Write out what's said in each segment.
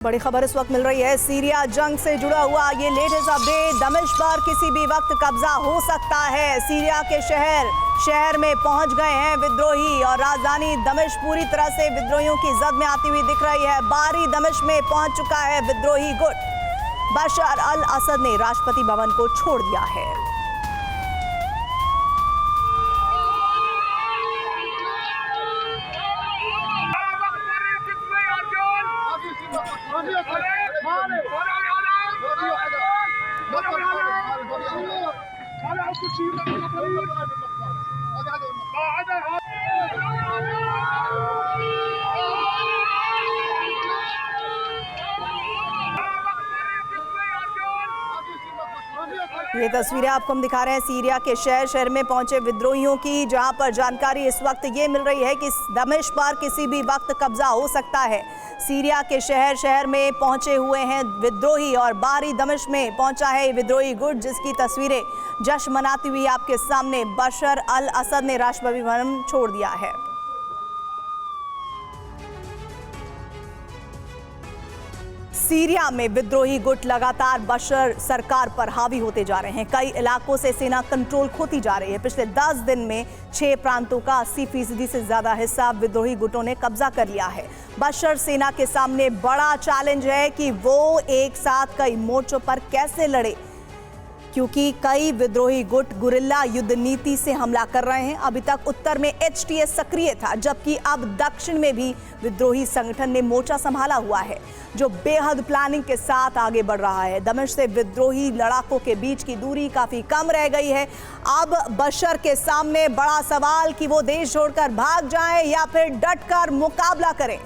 बड़ी खबर इस वक्त मिल रही है सीरिया जंग से जुड़ा हुआ ये लेटेस्ट अपडेट। दमिश्क पर किसी भी वक्त कब्जा हो सकता है। सीरिया के शहर में पहुंच गए हैं विद्रोही और राजधानी दमिश्क पूरी तरह से विद्रोहियों की जद में आती हुई दिख रही है। बारी दमिश्क में पहुंच चुका है विद्रोही गुट। बशर अल असद ने राष्ट्रपति भवन को छोड़ दिया है। ये तस्वीरें आपको हम दिखा रहे हैं सीरिया के शहर में पहुंचे विद्रोहियों की, जहां पर जानकारी इस वक्त ये मिल रही है कि दमिश्क पर किसी भी वक्त कब्जा हो सकता है। सीरिया के शहर में पहुंचे हुए हैं विद्रोही और बाहरी दमिश्क में पहुंचा है विद्रोही गुट, जिसकी तस्वीरें जश्न मनाती हुई आपके सामने। बशर अल असद ने राष्ट्रपति भवन छोड़ दिया है। सीरिया में विद्रोही गुट लगातार बशर सरकार पर हावी होते जा रहे हैं। कई इलाकों से सेना कंट्रोल खोती जा रही है। पिछले 10 दिन में 6 प्रांतों का 80% से ज्यादा हिस्सा विद्रोही गुटों ने कब्जा कर लिया है। बशर सेना के सामने बड़ा चैलेंज है कि वो एक साथ कई मोर्चों पर कैसे लड़े, क्योंकि कई विद्रोही गुट गुरिल्ला युद्ध नीति से हमला कर रहे हैं। अभी तक उत्तर में HTS सक्रिय था, जबकि अब दक्षिण में भी विद्रोही संगठन ने मोर्चा संभाला हुआ है, जो बेहद प्लानिंग के साथ आगे बढ़ रहा है। दमिश्क से विद्रोही लड़ाकों के बीच की दूरी काफी कम रह गई है। अब बशर के सामने बड़ा सवाल कि वो देश छोड़कर भाग जाएं या फिर डटकर मुकाबला करें।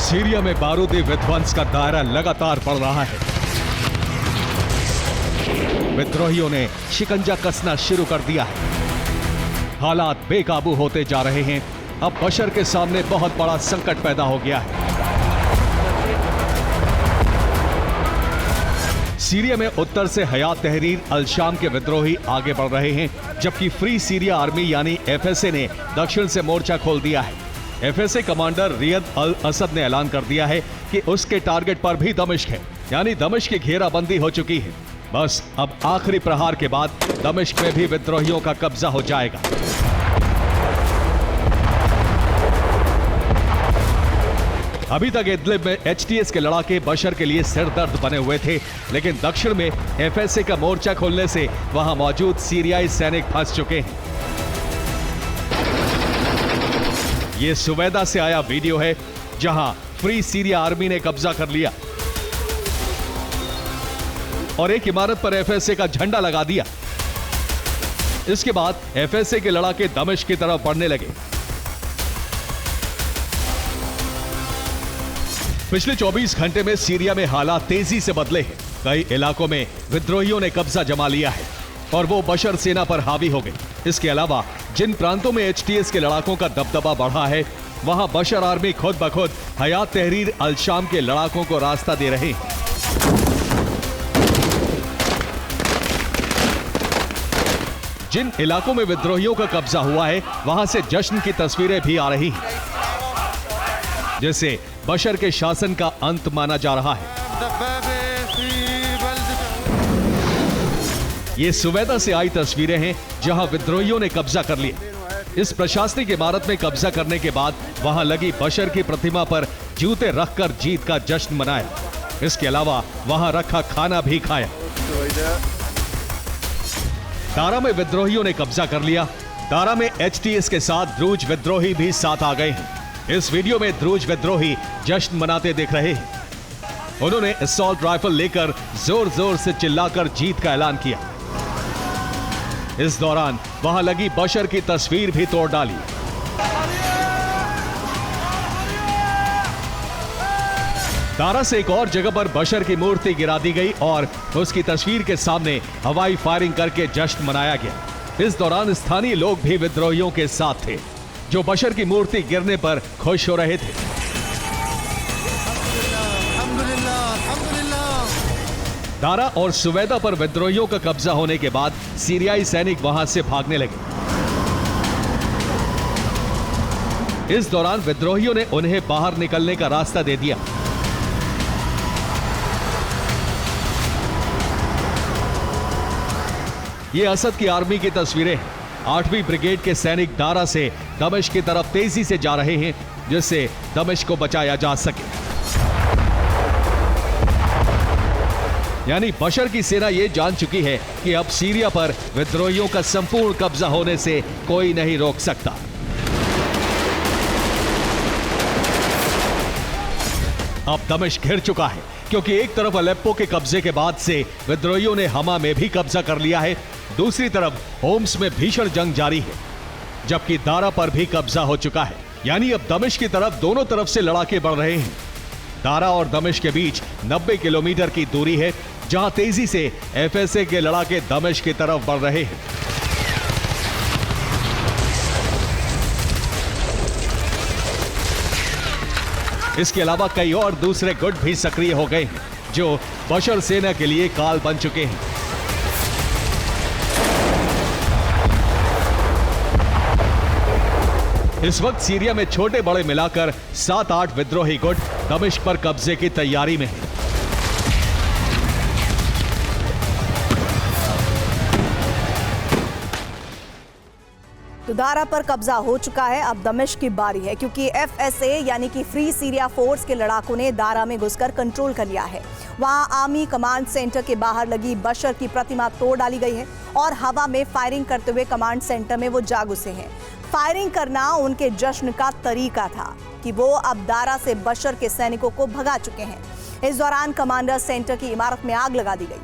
सीरिया में बारूदी विध्वंस का दायरा लगातार बढ़ रहा है। विद्रोहियों ने शिकंजा कसना शुरू कर दिया है। हालात बेकाबू होते जा रहे हैं। अब बशर के सामने बहुत बड़ा संकट पैदा हो गया है। सीरिया में उत्तर से हयात तहरीर अल शाम के विद्रोही आगे बढ़ रहे हैं, जबकि फ्री सीरिया आर्मी यानी FSA ने दक्षिण से मोर्चा खोल दिया है। FSA कमांडर रियद अल असद ने ऐलान कर दिया है कि उसके टारगेट पर भी दमिश्क है, यानी दमिश्क की घेराबंदी हो चुकी है। बस अब आखिरी प्रहार के बाद दमिश्क में भी विद्रोहियों का कब्जा हो जाएगा। अभी तक इदलिब में HTS के लड़ाके बशर के लिए सिरदर्द बने हुए थे, लेकिन दक्षिण में FSA का मोर्चा खोलने से वहां मौजूद सीरियाई सैनिक फंस चुके हैं। ये सुवेदा से आया वीडियो है, जहां फ्री सीरिया आर्मी ने कब्जा कर लिया और एक इमारत पर FSA का झंडा लगा दिया। इसके बाद FSA के लड़ाके दमिश्क की तरफ बढ़ने लगे। पिछले 24 घंटे में सीरिया में हालात तेजी से बदले हैं। कई इलाकों में विद्रोहियों ने कब्जा जमा लिया है और वो बशर सेना पर हावी हो गई। इसके अलावा जिन प्रांतों में HTS के लड़ाकों का दबदबा बढ़ा है, वहां बशर आर्मी खुद ब खुद हयात तहरीर अल शाम के लड़ाकों को रास्ता दे रहे हैं। जिन इलाकों में विद्रोहियों का कब्जा हुआ है, वहां से जश्न की तस्वीरें भी आ रही हैं, जैसे बशर के शासन का अंत माना जा रहा है। ये सुवेदा से आई तस्वीरें हैं, जहां विद्रोहियों ने कब्जा कर लिया। इस प्रशासनिक इमारत में कब्जा करने के बाद वहां लगी बशर की प्रतिमा पर जूते रखकर जीत का जश्न मनाया। इसके अलावा वहां रखा खाना भी खाया। दारा में विद्रोहियों ने कब्जा कर लिया। दारा में HTS के साथ द्रूज विद्रोही भी साथ आ गए हैं। इस वीडियो में द्रूज विद्रोही जश्न मनाते दिख रहे हैं। उन्होंने असॉल्ट राइफल लेकर जोर जोर से चिल्लाकर जीत का ऐलान किया। इस दौरान वहां लगी बशर की तस्वीर भी तोड़ डाली। दारा से एक और जगह पर बशर की मूर्ति गिरा दी गई और उसकी तस्वीर के सामने हवाई फायरिंग करके जश्न मनाया गया। इस दौरान स्थानीय लोग भी विद्रोहियों के साथ थे, जो बशर की मूर्ति गिरने पर खुश हो रहे थे। दारा और सुवैदा पर विद्रोहियों का कब्जा होने के बाद सीरियाई सैनिक वहां से भागने लगे। इस दौरान विद्रोहियों ने उन्हें बाहर निकलने का रास्ता दे दिया। ये असद की आर्मी की तस्वीरें हैं। 8वीं ब्रिगेड के सैनिक दारा से दमिश्क की तरफ तेजी से जा रहे हैं, जिससे दमिश्क को बचाया जा सके। यानी बशर की सेना यह जान चुकी है कि अब सीरिया पर विद्रोहियों का संपूर्ण कब्जा होने से कोई नहीं रोक सकता। अब दमिश्क घिर चुका है, क्योंकि एक तरफ अलेप्पो के कब्जे के बाद से विद्रोहियों ने हमा में भी कब्जा कर लिया है, दूसरी तरफ होम्स में भीषण जंग जारी है, जबकि दारा पर भी कब्जा हो चुका है। यानी अब दमिश्क की तरफ दोनों तरफ से लड़ाके बढ़ रहे हैं। दारा और दमिश्क के बीच 90 किलोमीटर की दूरी है, जहां तेजी से एफएसए के लड़ाके दमिश्क की तरफ बढ़ रहे हैं। इसके अलावा कई और दूसरे गुट भी सक्रिय हो गए हैं, जो बशर सेना के लिए काल बन चुके हैं। इस वक्त सीरिया में छोटे बड़े मिलाकर 7-8 विद्रोही गुट दमिश्क पर कब्जे की तैयारी में हैं। तो दारा पर कब्जा हो चुका है, अब दमिश्क की बारी है, क्योंकि एफएसए यानी कि फ्री सीरिया फोर्स के लड़ाकों ने दारा में घुसकर कंट्रोल कर लिया है। वहां आर्मी कमांड सेंटर के बाहर लगी बशर की प्रतिमा तोड़ डाली गई है और हवा में फायरिंग करते हुए कमांड सेंटर में वो जा घुसे हैं। फायरिंग करना उनके जश्न का तरीका था कि वो अब दारा से बशर के सैनिकों को भगा चुके हैं। इस दौरान कमांडर सेंटर की इमारत में आग लगा दी गई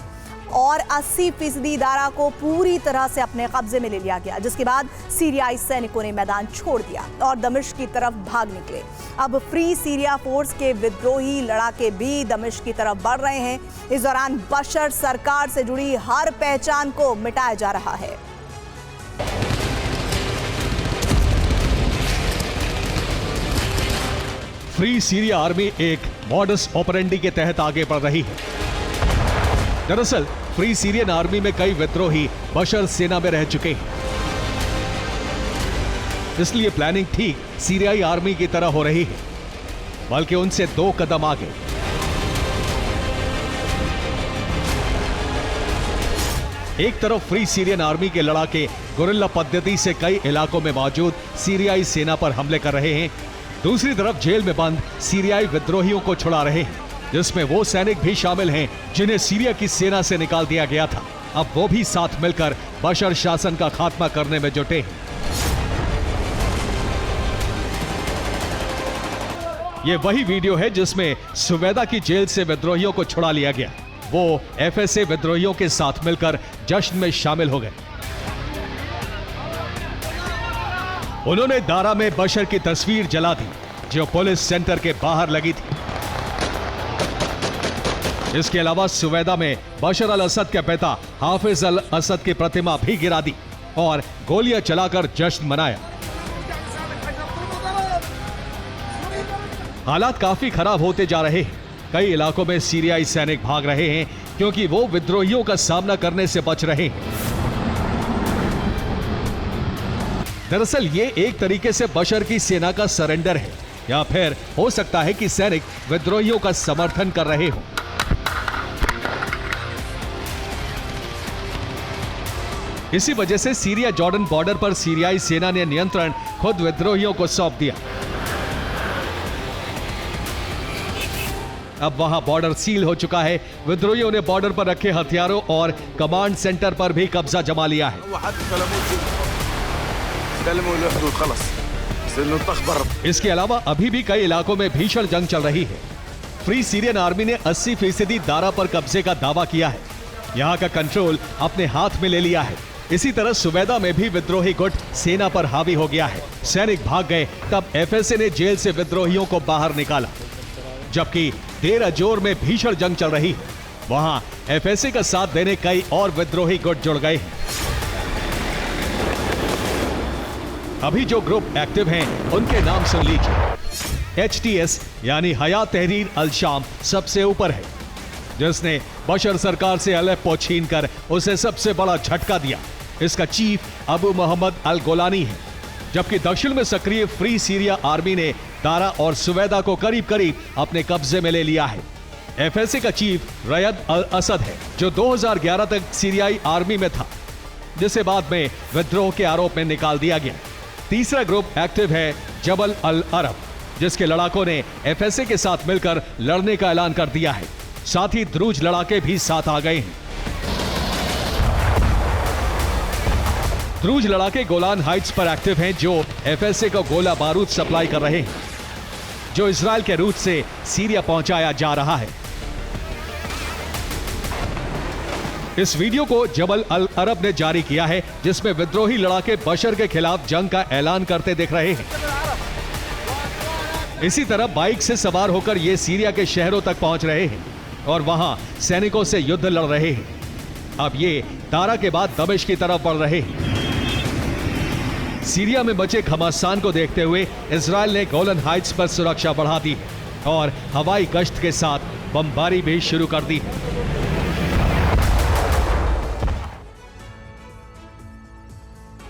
और 80% दारा को पूरी तरह से अपने कब्जे में ले लिया गया, जिसके बाद सीरियाई सैनिकों ने मैदान छोड़ दिया और दमिश्क की तरफ भाग निकले। अब फ्री सीरिया फोर्स के विद्रोही लड़ाके भी दमिश्क की तरफ बढ़ रहे हैं। इस दौरान बशर सरकार से जुड़ी हर पहचान को मिटाया जा रहा है। फ्री सीरिया आर्मी एक मॉडस ऑपरेंडी के तहत आगे बढ़ रही है। दरअसल फ्री सीरियन आर्मी में कई विद्रोही बशर सेना में रह चुके हैं, इसलिए प्लानिंग ठीक सीरियाई आर्मी की तरह हो रही है, बल्कि उनसे 2 कदम आगे। एक तरफ फ्री सीरियन आर्मी के लड़ाके गुरिल्ला पद्धति से कई इलाकों में मौजूद सीरियाई सेना पर हमले कर रहे हैं, दूसरी तरफ जेल में बंद सीरियाई विद्रोहियों को छुड़ा रहे हैं, जिसमें वो सैनिक भी शामिल हैं जिन्हें सीरिया की सेना से निकाल दिया गया था। अब वो भी साथ मिलकर बशर शासन का खात्मा करने में जुटे हैं। ये वही वीडियो है जिसमें सुवैदा की जेल से विद्रोहियों को छुड़ा लिया गया। वो एफएसए विद्रोहियों के साथ मिलकर जश्न में शामिल हो गए। उन्होंने दारा में बशर की तस्वीर जला दी, जो पुलिस सेंटर के बाहर लगी थी। इसके अलावा सुवैदा में बशर अल असद के पिता हाफिज अल असद की प्रतिमा भी गिरा दी और गोलियां चलाकर जश्न मनाया। हालात काफी खराब होते जा रहे हैं। कई इलाकों में सीरियाई सैनिक भाग रहे हैं, क्योंकि वो विद्रोहियों का सामना करने से बच रहे हैं। दरअसल ये एक तरीके से बशर की सेना का सरेंडर है, या फिर हो सकता है कि सैनिक विद्रोहियों का समर्थन कर रहे हों। इसी वजह से सीरिया जॉर्डन बॉर्डर पर सीरियाई सेना ने नियंत्रण खुद विद्रोहियों को सौंप दिया। अब वहां बॉर्डर सील हो चुका है। विद्रोहियों ने बॉर्डर पर रखे हथियारों और कमांड सेंटर पर भी कब्जा जमा लिया है। इसके अलावा अभी भी कई इलाकों में भीषण जंग चल रही है। फ्री सीरियन आर्मी ने 80% दारा पर कब्जे का दावा किया है। यहां का कंट्रोल अपने हाथ में ले लिया है। इसी तरह सुवैदा में भी विद्रोही गुट सेना पर हावी हो गया है। सैनिक भाग गए, तब एफएसए ने जेल से विद्रोहियों को बाहर निकाला। जबकि देर अजोर में भीषण जंग चल रही है, वहां एफएसए का साथ देने कई और विद्रोही गुट जुड़ गए हैं। अभी जो ग्रुप एक्टिव हैं, उनके नाम सुन लीजिए। HTS यानी हयात तहरीर अल शाम सबसे ऊपर है, जिसने बशर सरकार से अलेप्पो छीनकर उसे सबसे बड़ा झटका दिया। इसका चीफ अबू मोहम्मद अल गोलानी है, जबकि दक्षिण में सक्रिय फ्री सीरिया आर्मी ने दारा और सुवेदा को करीब करीब अपने कब्जे में ले लिया है। एफएसए का चीफ रयद अल असद है, जो 2011 तक सीरियाई आर्मी में था, जिसे बाद में विद्रोह के आरोप में निकाल दिया गया। तीसरा ग्रुप एक्टिव है जबल अल अरब, जिसके लड़ाकों ने एफएसए के साथ मिलकर लड़ने का ऐलान कर दिया है। साथ ही द्रूज लड़ाके भी साथ आ गए हैं। द्रूज लड़ाके गोलान हाइट्स पर एक्टिव हैं, जो एफएसए को गोला बारूद सप्लाई कर रहे हैं, जो इजराइल के रूट से सीरिया पहुंचाया जा रहा है। इस वीडियो को जबल अल अरब ने जारी किया है, जिसमें विद्रोही लड़ाके बशर के खिलाफ जंग का ऐलान करते दिख रहे हैं। इसी तरह बाइक से सवार होकर ये सीरिया के शहरों तक पहुंच रहे हैं और वहां सैनिकों से युद्ध लड़ रहे हैं। अब ये दारा के बाद दमिश्क की तरफ बढ़ रहे हैं। सीरिया में बचे घमासान को देखते हुए इजराइल ने गोलन हाइट्स पर सुरक्षा बढ़ा दी है और हवाई गश्त के साथ बमबारी भी शुरू कर दी है।